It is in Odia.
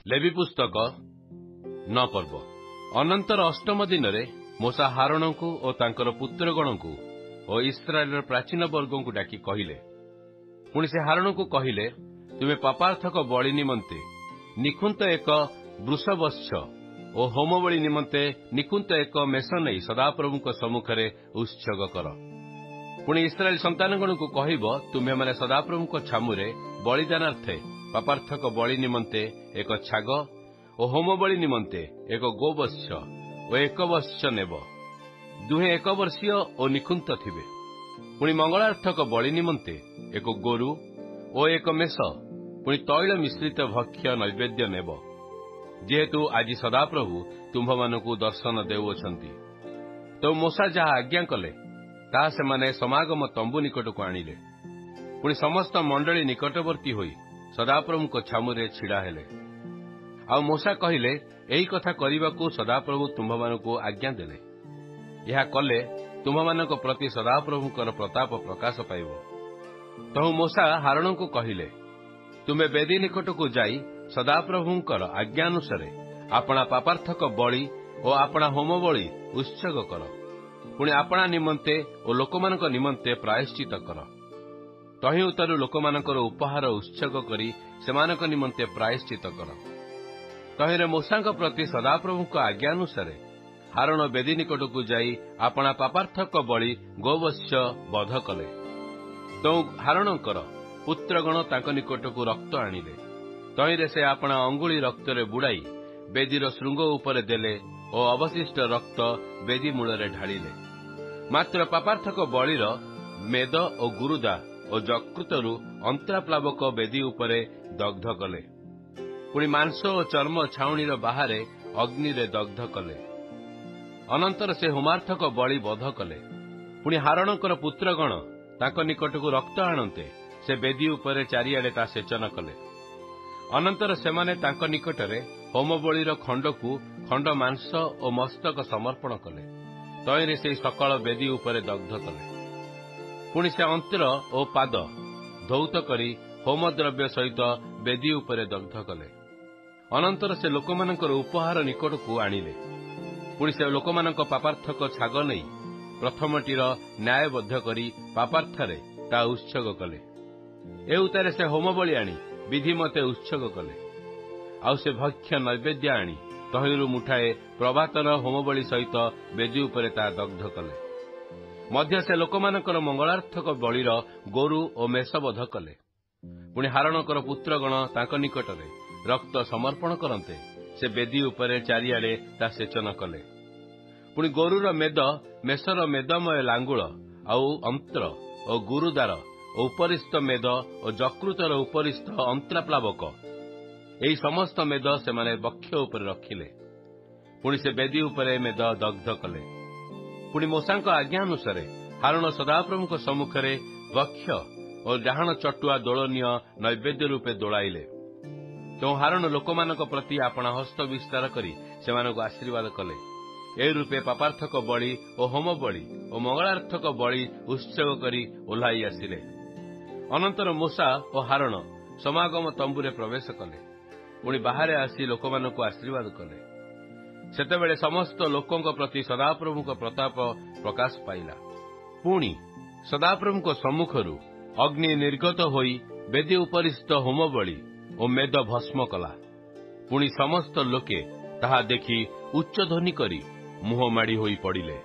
ଲେବି ପୁସ୍ତକ 9 ପର୍ବ। ଅନନ୍ତର ଅଷ୍ଟମ ଦିନରେ ମୋଶା ହାରୋନଙ୍କୁ ଓ ତାଙ୍କର ପୁତ୍ରଗଣଙ୍କୁ ଓ ଇସ୍ରାଏଲର ପ୍ରାଚୀନ ବର୍ଗଙ୍କୁ ଡାକି କହିଲେ, ପୁଣି ସେ ହାରୋନଙ୍କୁ କହିଲେ, ତୁମେ ପାପାର୍ଥକ ବଳି ନିମନ୍ତେ ନିଖୁନ୍ତ ଏକ ବୃଷବତ୍ସ ଓ ହୋମବଳି ନିମନ୍ତେ ନିଖୁନ୍ତ ଏକ ମେଷ ନେଇ ସଦାପ୍ରଭୁଙ୍କ ସମ୍ମୁଖରେ ଉତ୍ସର୍ଗ କର। ପୁଣି ଇସ୍ରାଏଲ ସନ୍ତାନଗଣଙ୍କୁ କହିବ, ତୁମେମାନେ ସଦାପ୍ରଭୁଙ୍କ ଛାମୁରେ ବଳିଦାନାର୍ଥେ ପାପାର୍ଥକ ବଳି ନିମନ୍ତେ ଏକ ଛାଗ ଓ ହୋମବଳି ନିମନ୍ତେ ଏକ ଗୋବତ୍ସ ଓ ଏକ ବତ୍ସ ନେବ। ଦୁହେଁ 1 ବର୍ଷୀୟ ଓ ନିଖୁନ୍ତ ଥିବେ। ପୁଣି ମଙ୍ଗଳାର୍ଥକ ବଳି ନିମନ୍ତେ ଏକ ଗୋରୁ ଓ ଏକ ମେଷ, ପୁଣି ତୈଳ ମିଶ୍ରିତ ଭକ୍ଷ୍ୟ ନୈବେଦ୍ୟ ନେବ। ଯେହେତୁ ଆଜି ସଦାପ୍ରଭୁ ତୁମ୍ଭମାନଙ୍କୁ ଦର୍ଶନ ଦେଉଅଛନ୍ତି। ତ ମୋଶା ଯାହା ଆଜ୍ଞା କଲେ ତାହା ସେମାନେ ସମାଗମ ତମ୍ବୁ ନିକଟକୁ ଆଣିଲେ। ପୁଣି ସମସ୍ତ ମଣ୍ଡଳୀ ନିକଟବର୍ତ୍ତୀ ହୋଇ ସଦାପ୍ରଭୁଙ୍କ ଛାମୁରେ ଛିଡ଼ା ହେଲେ। ଆଉ ମୋଶା କହିଲେ, ଏହି କଥା କରିବାକୁ ସଦାପ୍ରଭୁ ତୁମ୍ଭମାନଙ୍କୁ ଆଜ୍ଞା ଦେଲେ। ଏହା କଲେ ତୁମ୍ଭମାନଙ୍କ ପ୍ରତି ସଦାପ୍ରଭୁଙ୍କର ପ୍ରତାପ ପ୍ରକାଶ ପାଇବ। ତହୁ ମୋଶା ହାରୋନଙ୍କୁ କହିଲେ, ତୁମେ ବେଦୀ ନିକଟକୁ ଯାଇ ସଦାପ୍ରଭୁଙ୍କର ଆଜ୍ଞାନୁସାରେ ଆପଣା ପାପାର୍ଥକ ବଳି ଓ ଆପଣା ହୋମବଳି ଉତ୍ସର୍ଗ କର। ପୁଣି ଆପଣା ନିମନ୍ତେ ଓ ଲୋକମାନଙ୍କ ନିମନ୍ତେ ପ୍ରାୟଶ୍ଚିତ କର। ତହିଁ ଉତ୍ତରୁ ଲୋକମାନଙ୍କର ଉପହାର ଉତ୍ସର୍ଗ କରି ସେମାନଙ୍କ ନିମନ୍ତେ ପ୍ରାୟଶ୍ଚିତ କର। ତହିଁରେ ମୋଶାଙ୍କ ପ୍ରତି ସଦାପ୍ରଭୁଙ୍କ ଆଜ୍ଞାନୁସାରେ ହାରୋନ ବେଦୀ ନିକଟକୁ ଯାଇ ଆପଣା ପାପାର୍ଥକ ବଳି ଗୋବତ୍ସ ବଧ କଲେ। ତେଣୁ ହାରୋନଙ୍କର ପୁତ୍ରଗଣ ତାଙ୍କ ନିକଟକୁ ରକ୍ତ ଆଣିଲେ। ତହିଁରେ ସେ ଆପଣା ଅଙ୍ଗୁଳି ରକ୍ତରେ ବୁଡ଼ାଇ ବେଦୀର ଶୃଙ୍ଗ ଉପରେ ଦେଲେ ଓ ଅବଶିଷ୍ଟ ରକ୍ତ ବେଦୀ ମୂଳରେ ଢାଳିଲେ। ମାତ୍ର ପାପାର୍ଥକ ବଳିର ମେଦ ଓ ଗୁରୁଦା ଓ ଯକୃତରୁ ଅନ୍ତ୍ରାପ୍ଲାବକ ବେଦୀ ଉପରେ ଦଗ୍ଧ କଲେ। ପୁଣି ମାଂସ ଓ ଚର୍ମ ଛାଉଣୀର ବାହାରେ ଅଗ୍ନିରେ ଦଗ୍ଧ କଲେ। ଅନନ୍ତର ସେ ହୋମାର୍ଥକ ବଳି ବଧ କଲେ। ପୁଣି ହାରୋନଙ୍କର ପୁତ୍ରଗଣ ତାଙ୍କ ନିକଟକୁ ରକ୍ତ ଆଣନ୍ତେ ସେ ବେଦୀ ଉପରେ ଚାରିଆଡ଼େ ତା ସେଚନ କଲେ। ଅନନ୍ତର ସେମାନେ ତାଙ୍କ ନିକଟରେ ହୋମବଳିର ଖଣ୍ଡକୁ ଖଣ୍ଡ ମାଂସ ଓ ମସ୍ତକ ସମର୍ପଣ କଲେ। ତହିଁରେ ସେହି ସକଳ ବେଦୀ ଉପରେ ଦଗ୍ଧ କଲେ। ପୁଣି ସେ ଅନ୍ତ୍ର ଓ ପାଦ ଧୌତ କରି ହୋମଦ୍ରବ୍ୟ ସହିତ ବେଦୀ ଉପରେ ଦଗ୍ଧ କଲେ। ଅନନ୍ତର ସେ ଲୋକମାନଙ୍କର ଉପହାର ନିକଟକୁ ଆଣିଲେ। ପୁଣି ସେ ଲୋକମାନଙ୍କ ପାପାର୍ଥକ ଛାଗ ନେଇ ପ୍ରଥମଟିର ନ୍ୟାୟବଦ୍ଧ କରି ପାପାର୍ଥରେ ତା ଉତ୍ସର୍ଗ କଲେ। ଏ ଉତ୍ତାରେ ସେ ହୋମବଳି ଆଣି ବିଧିମତେ ଉତ୍ସର୍ଗ କଲେ। ଆଉ ସେ ଭକ୍ଷ୍ୟ ନୈବେଦ୍ୟ ଆଣି ତହିଁରୁ ମୁଠାଏ ପ୍ରଭାତର ହୋମବଳି ସହିତ ବେଦୀ ଉପରେ ତା ଦଗ୍ଧ କଲେ। ମଧ୍ୟ ସେ ଲୋକମାନଙ୍କର ମଙ୍ଗଳାର୍ଥକ ବଳିର ଗୋରୁ ଓ ମେଷ ବଧ କଲେ। ପୁଣି ହାରୋନଙ୍କର ପୁତ୍ରଗଣ ତାଙ୍କ ନିକଟରେ ରକ୍ତ ସମର୍ପଣ କରନ୍ତେ ସେ ବେଦୀ ଉପରେ ଚାରିଆଡ଼େ ତା ସେଚନ କଲେ। ପୁଣି ଗୋରୁର ମେଦ, ମେଷର ମେଦମୟ ଲାଙ୍ଗୁଳ ଆଉ ଅନ୍ତ୍ର ଓ ଗୁରୁଦାର ଓ ଉପରିସ୍ଥ ମେଦ ଓ ଯକୃତର ଉପରିସ୍ଥ ଅନ୍ତ୍ରାପ୍ଲାବକ, ଏହି ସମସ୍ତ ମେଦ ସେମାନେ ବକ୍ଷ ଉପରେ ରଖିଲେ। ପୁଣି ସେ ବେଦୀ ଉପରେ ମେଦ ଦଗ୍ଧ କଲେ। ପୁଣି ମୋଶାଙ୍କ ଆଜ୍ଞାନୁସାରେ ହାରୋନ ସଦାପ୍ରଭୁଙ୍କ ସମ୍ମୁଖରେ ବକ୍ଷ ଓ ଡାହାଣ ଚଟୁଆ ଦୋଳନୀୟ ନୈବେଦ୍ୟ ରୂପେ ଦୋଳାଇଲେ। ତେଣୁ ହାରୋନ ଲୋକମାନଙ୍କ ପ୍ରତି ଆପଣା ହସ୍ତ ବିସ୍ତାର କରି ସେମାନଙ୍କୁ ଆଶୀର୍ବାଦ କଲେ। ଏ ରୂପେ ପାପାର୍ଥକ ବଳି ଓ ହୋମବଳି ଓ ମଙ୍ଗଳାର୍ଥକ ବଳି ଉତ୍ସର୍ଗ କରି ଓହ୍ଲାଇ ଆସିଲେ। ଅନନ୍ତର ମୋଶା ଓ ହାରୋନ ସମାଗମ ତମ୍ବୁରେ ପ୍ରବେଶ କଲେ। ପୁଣି ବାହାରେ ଆସି ଲୋକମାନଙ୍କୁ ଆଶୀର୍ବାଦ କଲେ। ସେତେବେଳେ ସମସ୍ତ ଲୋକଙ୍କ ପ୍ରତି ସଦାପ୍ରଭୁଙ୍କ ପ୍ରତାପ ପ୍ରକାଶ ପାଇଲା। ପୁଣି ସଦାପ୍ରଭୁଙ୍କ ସମ୍ମୁଖରୁ ଅଗ୍ନି ନିର୍ଗତ ହୋଇ ବେଦୀ ଉପରିସ୍ଥ ହୋମବଳି ଓ ମେଦ ଭସ୍ମ କଲା। ପୁଣି ସମସ୍ତ ଲୋକେ ତାହା ଦେଖି ଉଚ୍ଚ ଧ୍ୱନି କରି ମୁହଁ ମାଡ଼ି ହୋଇ ପଡ଼ିଲେ।